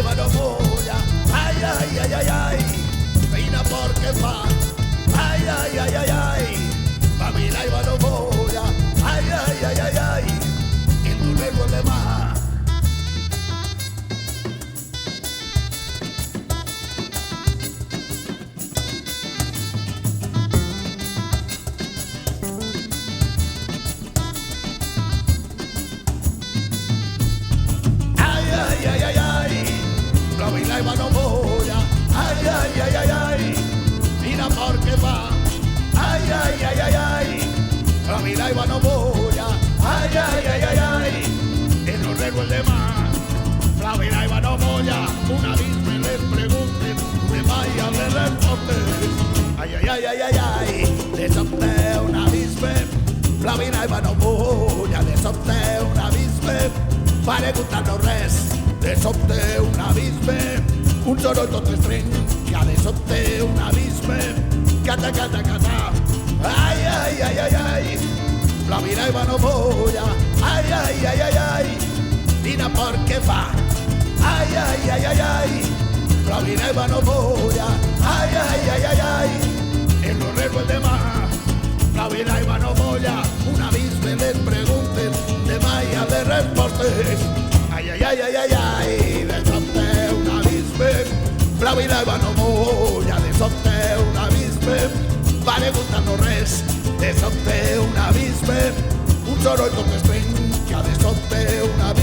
va no molla, ai, ai, ai, ai, ai, vine perquè fa, ai, ai, ai, ai, ai, va mira i va no molla, ai, ai, ai, ai, ai, il dorrego de mà. La va no molla, ay, ay, ay, ay, ay, mira porque va, ay, ay, ay, ay, ay, la vida va no molla, ay, ay, ay, ay, ay, en los regos de mar, la vida va no molla, una vez me les pregunten, me vaya de reportes, ay, ay, ay, ay, ay, ay, de sobte una bisbe, la vida va no molla, de sobte una bisbe, para gustar-nos res, de sobte un abisme, un soroll tot estreny, que de sobte un abisme, cata, cata, cata, ai, ai, ai, ai, ai, la vida va no molla, ai, ai, ai, ai, ai, vine perquè fa, ai, ai, ai, ai, ai, la vida va no molla, ai, ai, ai, ai, ai, en los regos de mar, la vida va no molla, un abisme les preguntes, de Maya de respostes, ai, ai, ai, ai, ai, ai, de sobte un abisme, la vida va no molla, de sobte un abisme, va preguntar-nos res, de sobte un abisme, un soroll tot estreny, que de sobte un abisme,